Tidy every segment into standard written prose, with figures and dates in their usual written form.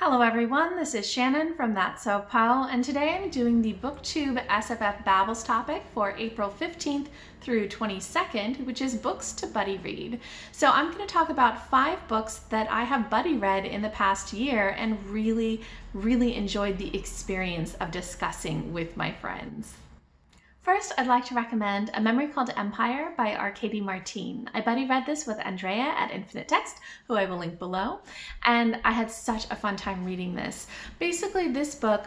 Hello everyone, this is Shannon from That's So Pal, and today I'm doing the Booktube SFF Babbles topic for April 15th through 22nd, which is books to buddy read. So I'm going to talk about 5 books that I have buddy read in the past year and really enjoyed the experience of discussing with my friends. First, I'd like to recommend A Memory Called Empire by Arkady Martine. I buddy read this with Andreea at Infinite Text, who I will link below, and I had such a fun time reading this. Basically, this book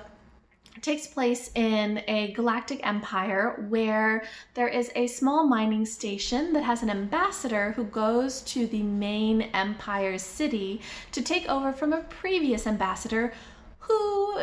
takes place in a galactic empire where there is a small mining station that has an ambassador who goes to the main empire city to take over from a previous ambassador who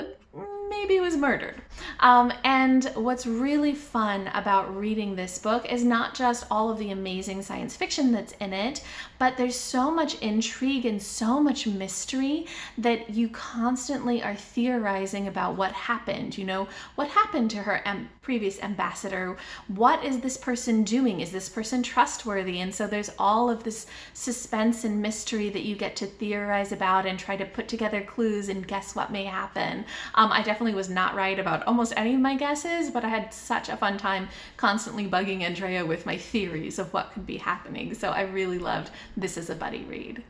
maybe was murdered. And what's really fun about reading this book is not just all of the amazing science fiction that's in it, but there's so much intrigue and so much mystery that you constantly are theorizing about what happened. You know, what happened to her previous ambassador? What is this person doing? Is this person trustworthy? And so there's all of this suspense and mystery that you get to theorize about and try to put together clues and guess what may happen. I definitely was not right about almost any of my guesses, but I had such a fun time constantly bugging Andreea with my theories of what could be happening. So I really loved this as a buddy read.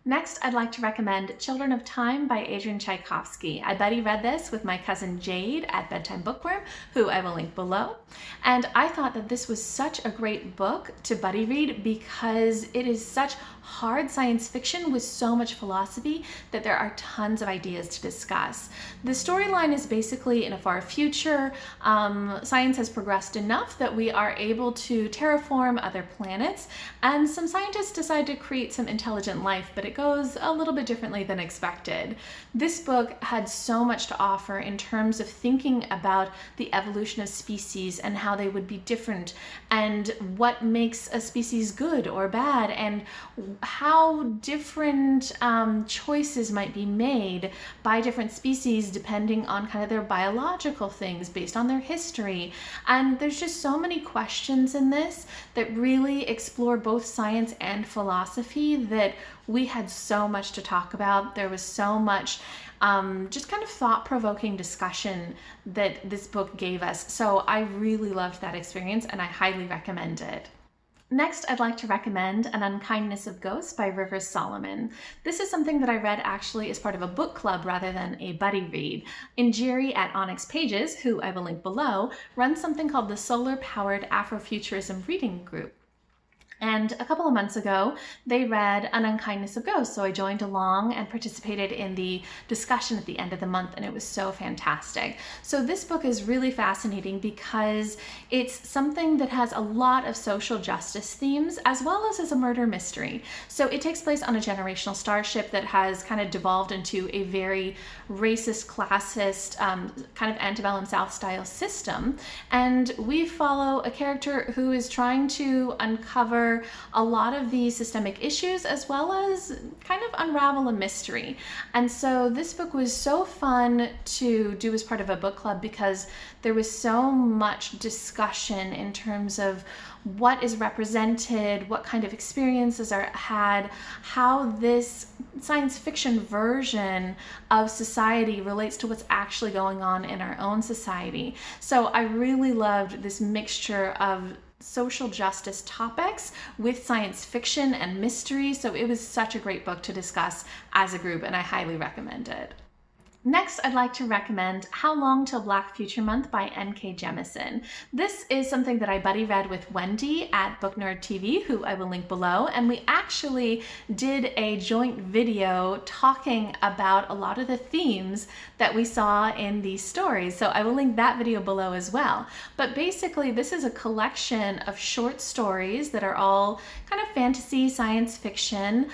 Next, I'd like to recommend Children of Time by Adrian Tchaikovsky. I buddy read this with my cousin Jade at Bedtime Bookworm, who I will link below. And I thought that this was such a great book to buddy read because it is such hard science fiction with so much philosophy that there are tons of ideas to discuss. The storyline is basically in a far future. Science has progressed enough that we are able to terraform other planets, and some scientists decide to create some intelligent life, but it goes a little bit differently than expected. This book had so much to offer in terms of thinking about the evolution of species and how they would be different and what makes a species good or bad and how different choices might be made by different species depending on kind of their biological things based on their history. And there's just so many questions in this that really explore both science and philosophy that we had so much to talk about. There was so much just kind of thought-provoking discussion that this book gave us. So I really loved that experience and I highly recommend it. Next, I'd like to recommend An Unkindness of Ghost by Rivers Solomon. This is something that I read actually as part of a book club rather than a buddy read. Njeri at ONYX Pages, who I will link below, runs something called the SOULar-powered Afrofuturism reading group. And a couple of months ago, they read An Unkindness of Ghost, so I joined along and participated in the discussion at the end of the month, and it was so fantastic. So this book is really fascinating because it's something that has a lot of social justice themes as well as a murder mystery. So it takes place on a generational starship that has kind of devolved into a very racist, classist, kind of antebellum South style system. And we follow a character who is trying to uncover a lot of the systemic issues as well as kind of unravel a mystery. And so this book was so fun to do as part of a book club because there was so much discussion in terms of what is represented, what kind of experiences are had, how this science fiction version of society relates to what's actually going on in our own society. So I really loved this mixture of social justice topics with science fiction and mystery. So it was such a great book to discuss as a group and I highly recommend it. Next, I'd like to recommend How Long Till Black Future Month by N.K. Jemisin. This is something that I buddy read with Wendy at BookNerdTV, who I will link below, and we actually did a joint video talking about a lot of the themes that we saw in these stories. So I will link that video below as well. But basically, this is a collection of short stories that are all kind of fantasy, science fiction,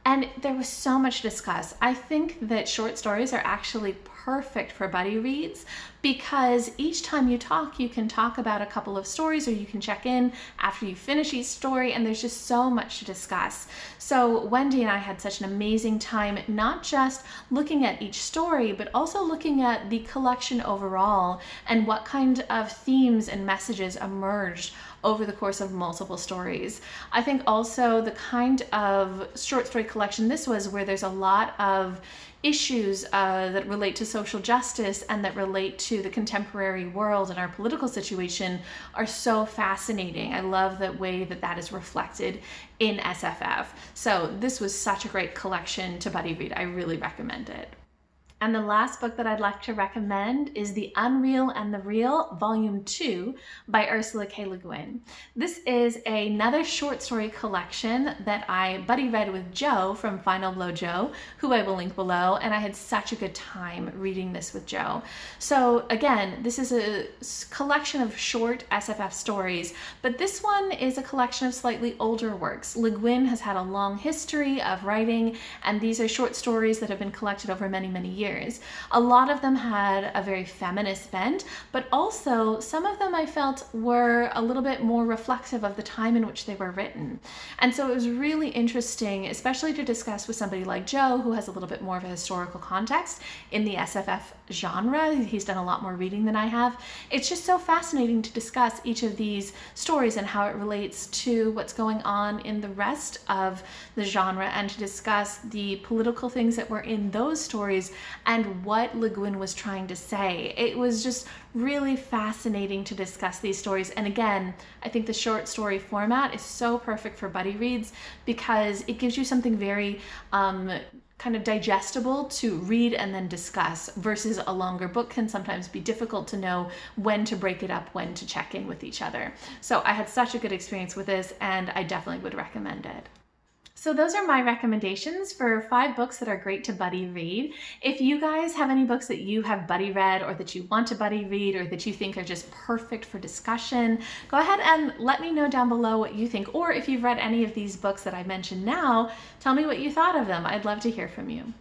and there was so much to discuss. I think that short stories are actually perfect for buddy reads because each time you talk, you can talk about a couple of stories or you can check in after you finish each story, and there's just so much to discuss. So Wendy and I had such an amazing time, not just looking at each story, but also looking at the collection overall and what kind of themes and messages emerged over the course of multiple stories. I think also the kind of short story collection this was, where there's a lot of issues that relate to social justice and that relate to the contemporary world and our political situation are so fascinating. I love the way that that is reflected in SFF. So this was such a great collection to buddy read. I really recommend it. And the last book that I'd like to recommend is The Unreal and the Real, Volume 2 by Ursula K. Le Guin. This is another short story collection that I buddy read with Joe from FinalBlowJoe, who I will link below, and I had such a good time reading this with Joe. So again, this is a collection of short SFF stories, but this one is a collection of slightly older works. Le Guin has had a long history of writing, and these are short stories that have been collected over many, many years. A lot of them had a very feminist bent, but also some of them I felt were a little bit more reflective of the time in which they were written. And so it was really interesting, especially to discuss with somebody like Joe, who has a little bit more of a historical context in the SFF genre. He's done a lot more reading than I have. It's just so fascinating to discuss each of these stories and how it relates to what's going on in the rest of the genre, and to discuss the political things that were in those stories and what Le Guin was trying to say. It was just really fascinating to discuss these stories. And again, I think the short story format is so perfect for buddy reads because it gives you something very kind of digestible to read and then discuss, versus a longer book can sometimes be difficult to know when to break it up, when to check in with each other. So I had such a good experience with this, and I definitely would recommend it. So those are my recommendations for 5 books that are great to buddy read. If you guys have any books that you have buddy read, or that you want to buddy read, or that you think are just perfect for discussion, go ahead and let me know down below what you think. Or if you've read any of these books that I mentioned now, tell me what you thought of them. I'd love to hear from you.